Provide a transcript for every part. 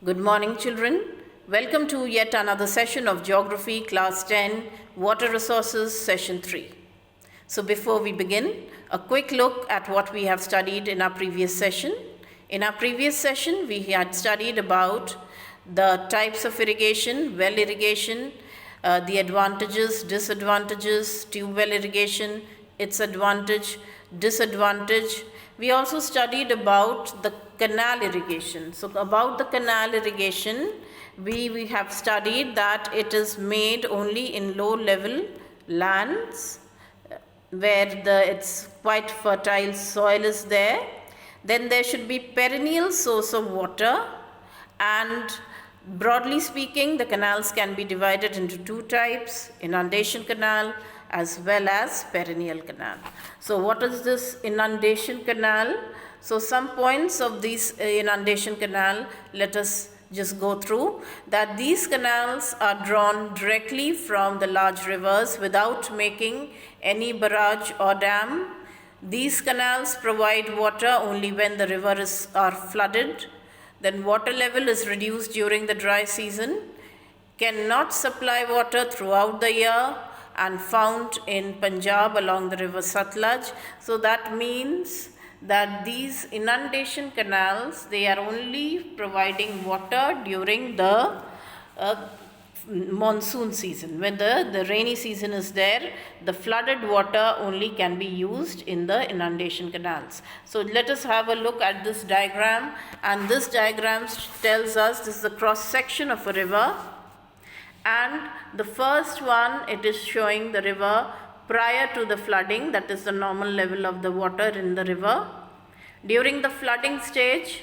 Good morning, children. Welcome to yet another session of Geography, Class 10, Water Resources, Session 3. So before we begin, a quick look at what we have studied in our previous session. In our previous session, we had studied about the types of irrigation, well irrigation, the advantages, disadvantages, tube well irrigation, its advantage, disadvantage. We also studied about the canal irrigation. So about the canal irrigation, we have studied that it is made only in low level lands where it's quite fertile soil is there. Then there should be perennial source of water, and broadly speaking, the canals can be divided into two types: inundation canal as well as perennial canal. So what is this inundation canal? So some points of this inundation canal, let us just go through that. These canals are drawn directly from the large rivers without making any barrage or dam. These canals provide water only when the rivers are flooded. Then water level is reduced during the dry season, cannot supply water throughout the year, and found in Punjab along the river Satluj. So that means that these inundation canals, they are only providing water during the monsoon season. When the rainy season is there, the flooded water only can be used in the inundation canals. So let us have a look at this diagram, and this diagram tells us this is a cross section of a river, and the first one, it is showing the river prior to the flooding, that is the normal level of the water in the river. During the flooding stage,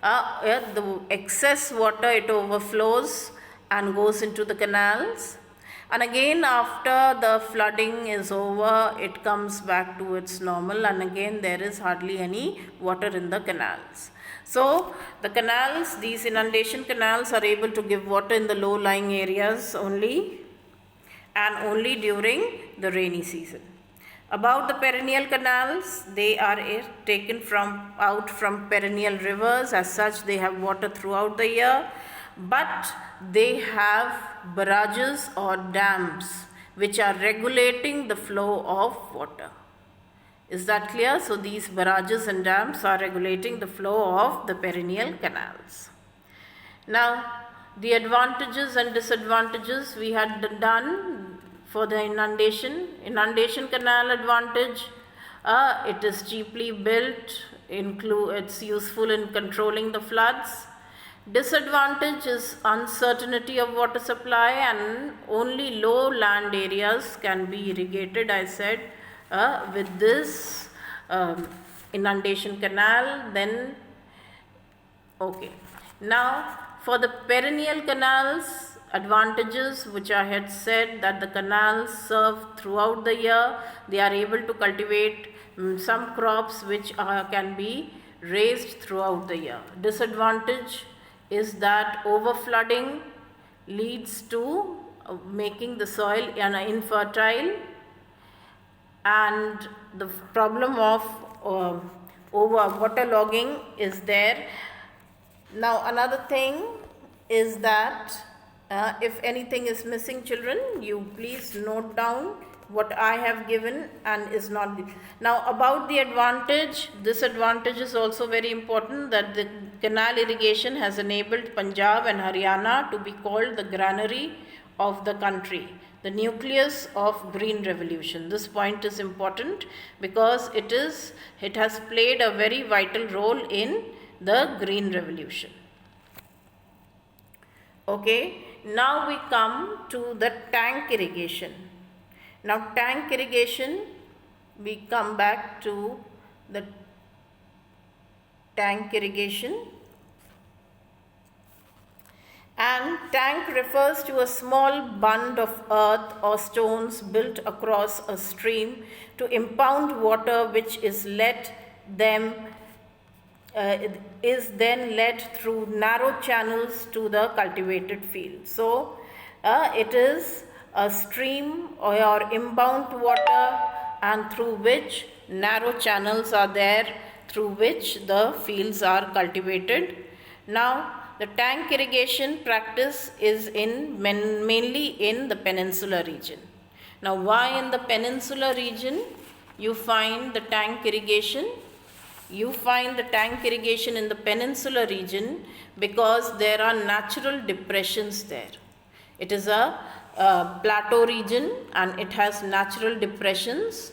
the excess water, it overflows and goes into the canals, and again after the flooding is over, it comes back to its normal, and again there is hardly any water in the canals. So the canals, these inundation canals, are able to give water in the low lying areas only, and only during the rainy season. About the perennial canals, they are taken out from perennial rivers. As such, they have water throughout the year, but they have barrages or dams which are regulating the flow of water. Is that clear? So these barrages and dams are regulating the flow of the perennial canals. Now, the advantages and disadvantages we had done for the inundation canal advantage. It is cheaply built, it's useful in controlling the floods. Disadvantage is uncertainty of water supply, and only low land areas can be irrigated, I said, with this inundation canal. Then okay, now for the perennial canals advantages, which I had said that the canals serve throughout the year, they are able to cultivate some crops which can be raised throughout the year. Disadvantage is that overflooding leads to making the soil infertile, and the problem of over waterlogging is there. Now another thing is that if anything is missing, children, you please note down what I have given and is not. Now about the advantage, this advantage is also very important, that the canal irrigation has enabled Punjab and Haryana to be called the granary of the country, the nucleus of green revolution. This point is important because it has played a very vital role in the green revolution. Okay, now we come to the tank irrigation. Now tank irrigation, we come back to the tank irrigation. And tank refers to a small bund of earth or stones built across a stream to impound water, which is then led through narrow channels to the cultivated field. So it is a stream or impound water, and through which narrow channels are there, through which the fields are cultivated. Now, the tank irrigation practice is mainly in the peninsular region. Now, why in the peninsular region you find the tank irrigation? You find the tank irrigation in the peninsular region because there are natural depressions there. It is a plateau region and it has natural depressions.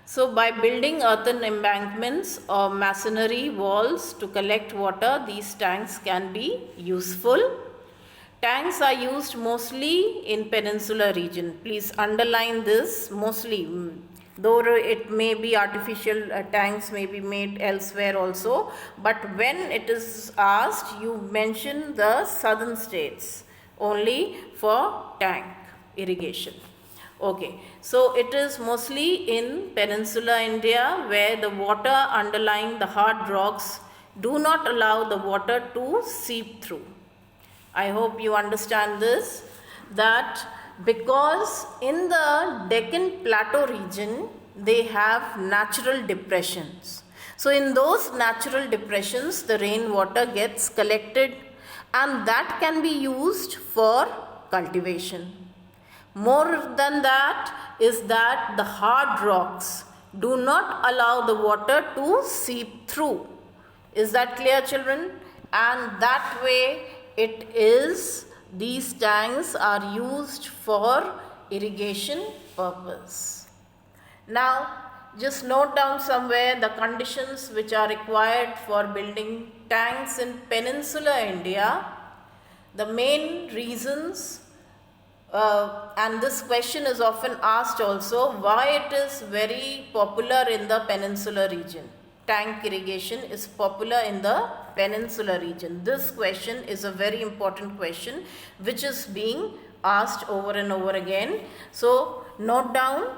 So by building earthen embankments or masonry walls to collect water, these tanks can be useful. Tanks are used mostly in peninsular region. Please underline this, mostly. Though it may be artificial tanks may be made elsewhere also, but when it is asked, you mention the southern states only for tank irrigation. Okay, so it is mostly in peninsular India where the water underlying the hard rocks do not allow the water to seep through. I hope you understand this, that because in the Deccan Plateau region they have natural depressions. So in those natural depressions the rainwater gets collected and that can be used for cultivation. More than that is that the hard rocks do not allow the water to seep through. Is that clear, children? And that way it is, these tanks are used for irrigation purpose. Now just note down somewhere the conditions which are required for building tanks in peninsular India. The main reasons, and this question is often asked also, why it is very popular in the peninsular region. Tank irrigation is popular in the peninsular region. This question is a very important question which is being asked over and over again. So note down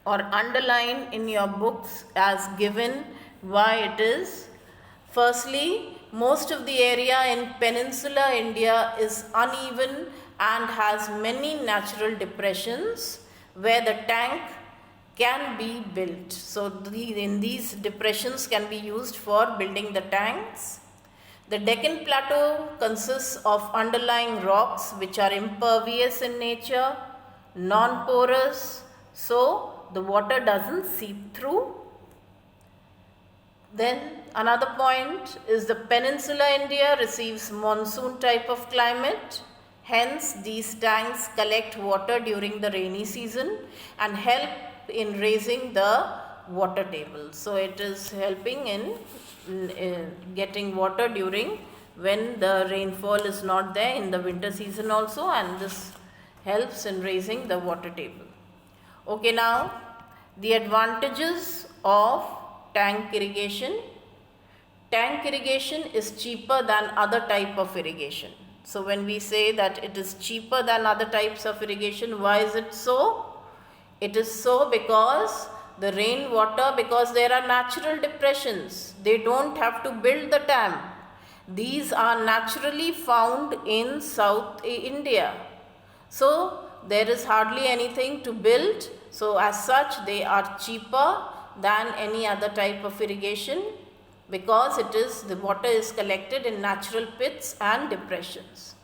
or underline in your books as given why it is. Firstly, most of the area in peninsular India is uneven and has many natural depressions where the tank can be built. So in these depressions can be used for building the tanks. The Deccan Plateau consists of underlying rocks which are impervious in nature, non-porous, so the water doesn't seep through. Then another point is the peninsular India receives monsoon type of climate. Hence these tanks collect water during the rainy season and help in raising the water table. So it is helping in getting water during when the rainfall is not there in the winter season also, and this helps in raising the water table. Okay, now the advantages of tank irrigation. Tank irrigation is cheaper than other type of irrigation. So when we say that it is cheaper than other types of irrigation, why is it so? It is so because the rainwater, because there are natural depressions, they don't have to build the dam. These are naturally found in South India. So there is hardly anything to build. So as such they are cheaper than any other type of irrigation because the water is collected in natural pits and depressions.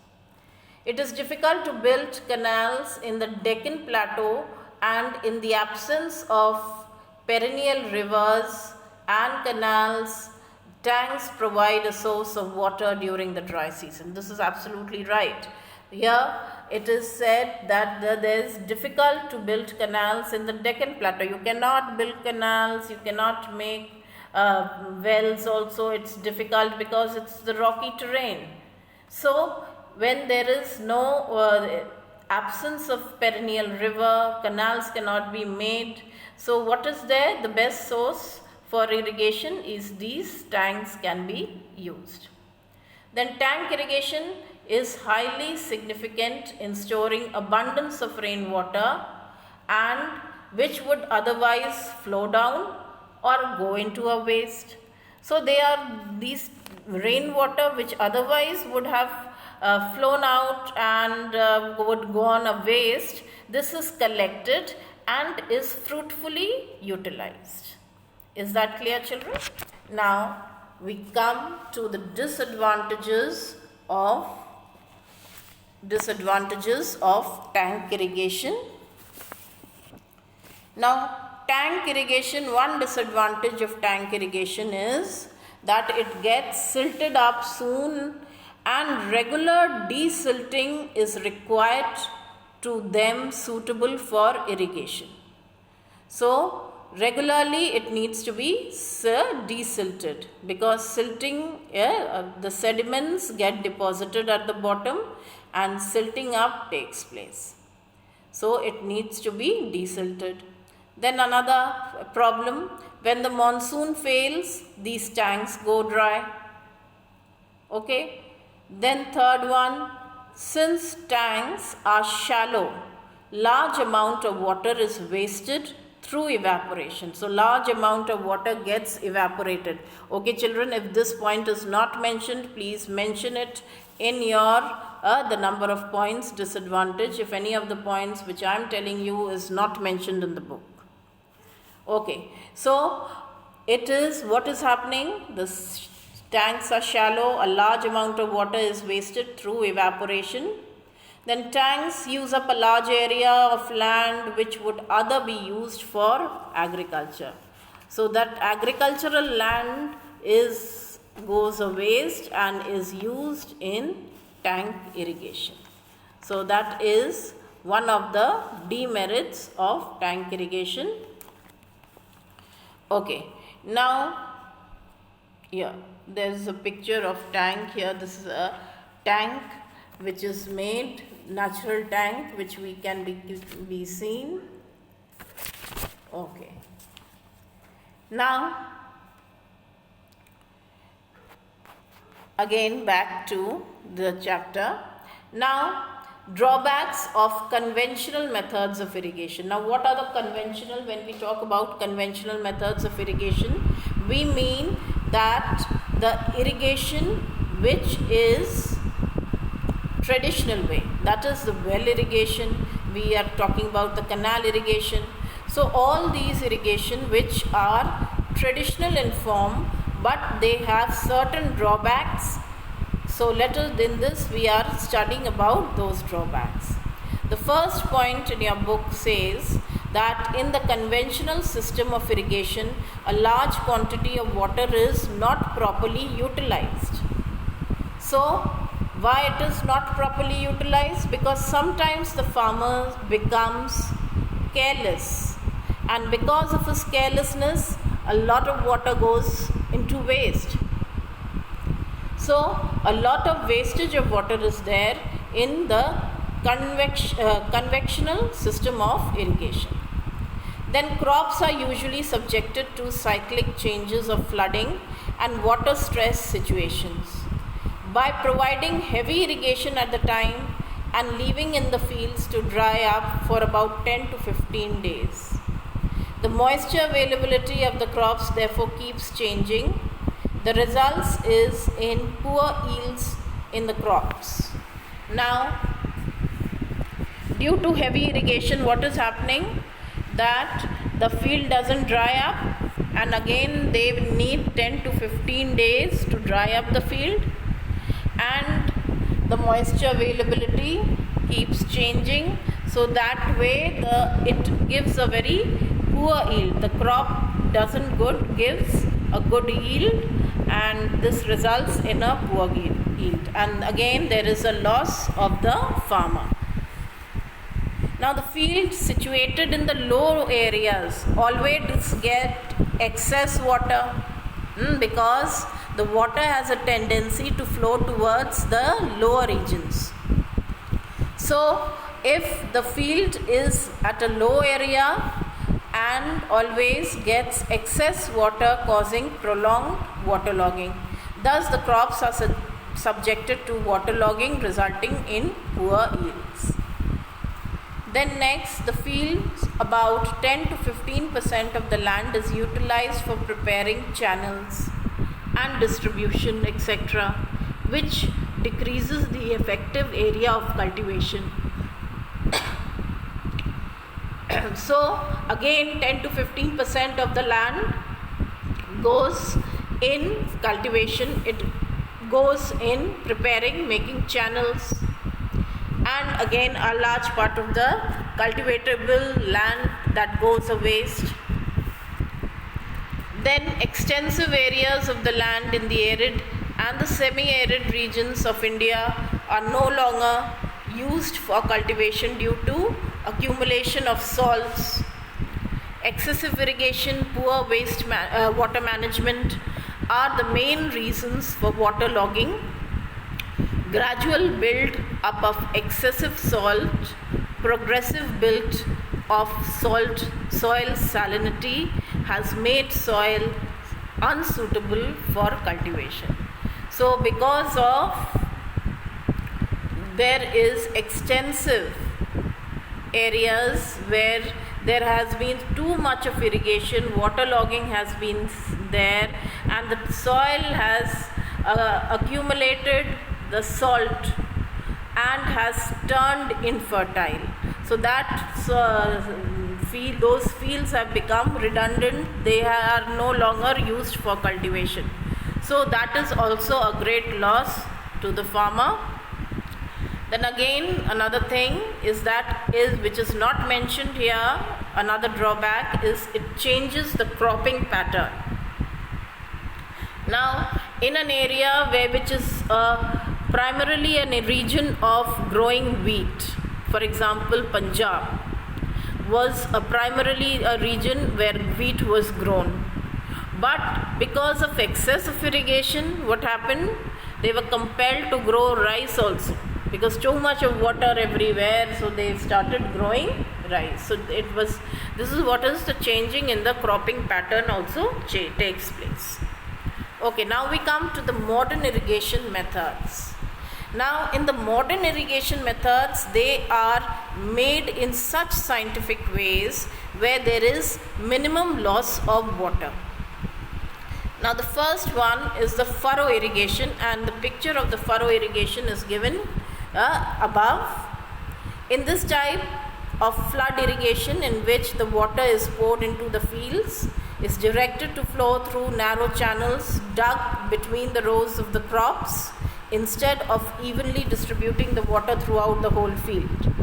It is difficult to build canals in the Deccan Plateau, and in the absence of perennial rivers and canals, tanks provide a source of water during the dry season. This is absolutely right. Here it is said that it is difficult to build canals in the Deccan Plateau. You cannot build canals, you cannot make wells also. It's difficult because it's the rocky terrain. So when there is no absence of perennial river, canals cannot be made. So what is there? The best source for irrigation is these tanks can be used. Then tank irrigation is highly significant in storing abundance of rainwater and which would otherwise flow down or go into a waste. So they are these rainwater which otherwise would have flown out and would go on a waste. This is collected and is fruitfully utilized. Is that clear, children? Now we come to the disadvantages of tank irrigation. Now, tank irrigation, one disadvantage of tank irrigation is that it gets silted up soon, and regular desilting is required to them suitable for irrigation. So, regularly it needs to be desilted, because silting, the sediments get deposited at the bottom and silting up takes place. So, it needs to be desilted. Then another problem, when the monsoon fails, these tanks go dry. Okay. Then third one, since tanks are shallow, large amount of water is wasted through evaporation. So, large amount of water gets evaporated. Okay children, if this point is not mentioned, please mention it in your the number of points disadvantage, if any of the points which I am telling you is not mentioned in the book. Okay, so it is what is happening, the tanks are shallow, a large amount of water is wasted through evaporation. Then tanks use up a large area of land which would other be used for agriculture. So that agricultural land goes a waste and is used in tank irrigation. So that is one of the demerits of tank irrigation. Okay, now here there is a picture of tank here. This is a tank which is made, natural tank which we can be seen. Okay, now again back to the chapter. Now, drawbacks of conventional methods of irrigation. Now, what are the conventional? When we talk about conventional methods of irrigation, we mean that the irrigation which is traditional way, that is the well irrigation, we are talking about the canal irrigation. So, all these irrigation which are traditional in form, but they have certain drawbacks. So, in this we are studying about those drawbacks. The first point in your book says that in the conventional system of irrigation, a large quantity of water is not properly utilized. So, why it is not properly utilized? Because sometimes the farmer becomes careless, and because of his carelessness, a lot of water goes into waste. So, a lot of wastage of water is there in the conventional system of irrigation. Then crops are usually subjected to cyclic changes of flooding and water stress situations. By providing heavy irrigation at the time and leaving in the fields to dry up for about 10 to 15 days, the moisture availability of the crops therefore keeps changing. The results is in poor yields in the crops. Now, due to heavy irrigation, what is happening? That the field doesn't dry up, and again they need 10 to 15 days to dry up the field, and the moisture availability keeps changing. So that way it gives a very poor yield. The crop gives a good yield, and this results in a poor yield, and again there is a loss of the farmer. Now, the fields situated in the low areas always get excess water because the water has a tendency to flow towards the lower regions. So, if the field is at a low area and always gets excess water, causing prolonged waterlogging, thus the crops are subjected to waterlogging, resulting in poor yields. Then next, the fields, about 10 to 15% of the land is utilized for preparing channels and distribution, etc., which decreases the effective area of cultivation. So again 10 to 15% of the land goes in cultivation, it goes in preparing, making channels, and again a large part of the cultivatable land that goes a waste. Then extensive areas of the land in the arid and the semi-arid regions of India are no longer used for cultivation due to accumulation of salts, excessive irrigation, poor water management are the main reasons for waterlogging. Gradual build up of excessive salt, progressive build of soil salinity has made soil unsuitable for cultivation. So because of there is extensive areas where there has been too much of irrigation, waterlogging has been there, and the soil has accumulated the salt and has turned infertile. So that those fields have become redundant, they are no longer used for cultivation. So that is also a great loss to the farmer. Then again another thing is which is not mentioned here, another drawback is it changes the cropping pattern. Now in an area which is primarily a region of growing wheat, for example Punjab was primarily a region where wheat was grown, but because of excess of irrigation, what happened, they were compelled to grow rice also, because too much of water everywhere, so they started growing rice. So this is what is the changing in the cropping pattern also takes place. Okay, now we come to the modern irrigation methods. Now in the modern irrigation methods, they are made in such scientific ways where there is minimum loss of water. Now the first one is the furrow irrigation, and the picture of the furrow irrigation is given above. In this type of flood irrigation, in which the water is poured into the fields, is directed to flow through narrow channels dug between the rows of the crops, instead of evenly distributing the water throughout the whole field.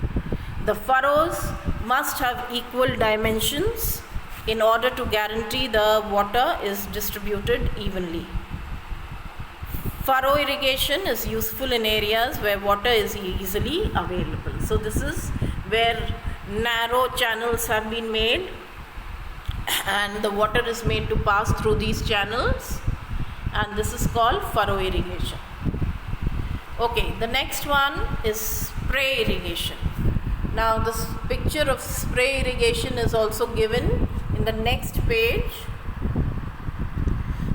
The furrows must have equal dimensions in order to guarantee the water is distributed evenly. Furrow irrigation is useful in areas where water is easily available. So this is where narrow channels have been made and the water is made to pass through these channels, and this is called furrow irrigation. Okay, the next one is spray irrigation. Now this picture of spray irrigation is also given in the next page.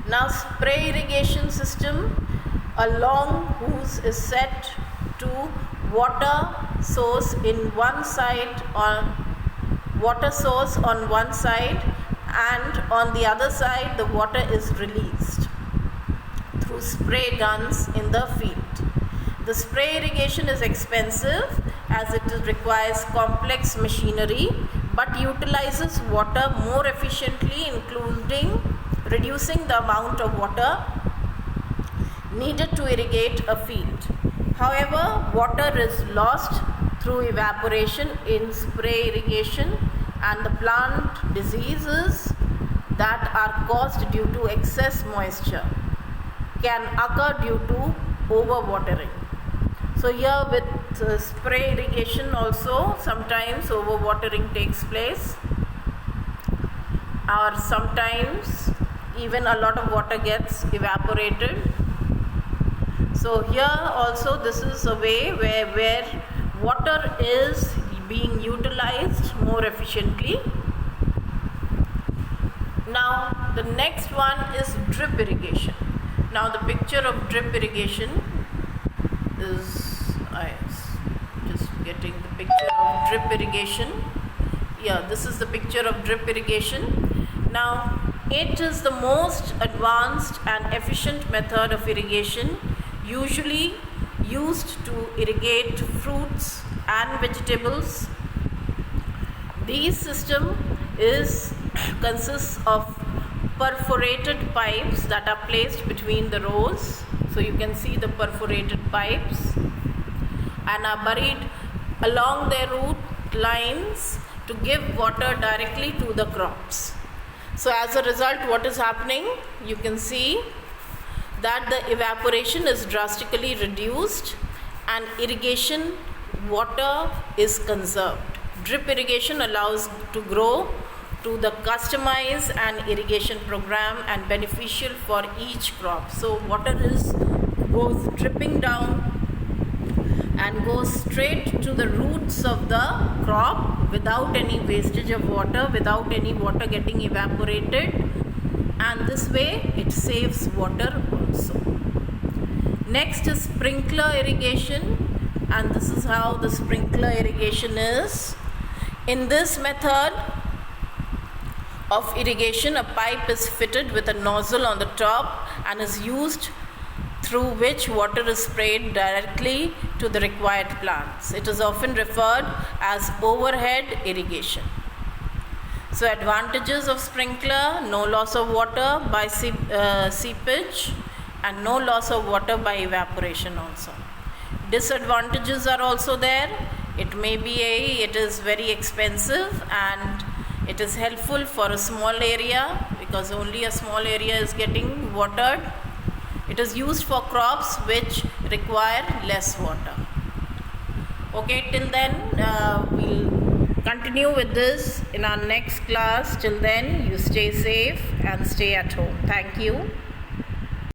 Now spray irrigation system, a long hose is set to water source in one side, on water source on one side, and on the other side the water is released through spray guns in the field. The spray irrigation is expensive as it requires complex machinery, but utilizes water more efficiently, including reducing the amount of water needed to irrigate a field. However, water is lost through evaporation in spray irrigation, and the plant diseases that are caused due to excess moisture can occur due to overwatering. So here with spray irrigation also sometimes overwatering takes place, or sometimes even a lot of water gets evaporated. So here also this is a way where water is being utilized more efficiently. Now the next one is drip irrigation. Now the picture of drip irrigation is just getting the picture of drip irrigation. Yeah, this is the picture of drip irrigation. Now it is the most advanced and efficient method of irrigation, usually used to irrigate fruits and vegetables. This system consists of perforated pipes that are placed between the rows. So you can see the perforated pipes and are buried along their root lines to give water directly to the crops. So as a result, what is happening? You can see that the evaporation is drastically reduced and irrigation water is conserved. Drip irrigation allows to grow to the customized and irrigation program and beneficial for each crop. So water goes dripping down and goes straight to the roots of the crop without any wastage of water, without any water getting evaporated, and this way it saves water also. Next is sprinkler irrigation, and this is how the sprinkler irrigation is. In this method of irrigation, a pipe is fitted with a nozzle on the top and is used, through which water is sprayed directly to the required plants. It is often referred as overhead irrigation. So advantages of sprinkler: no loss of water by seepage and no loss of water by evaporation also. Disadvantages are also there. It is very expensive, and it is helpful for a small area because only a small area is getting watered. It is used for crops which require less water. Okay, till then we'll continue with this in our next class. Till then, you stay safe and stay at home. Thank you.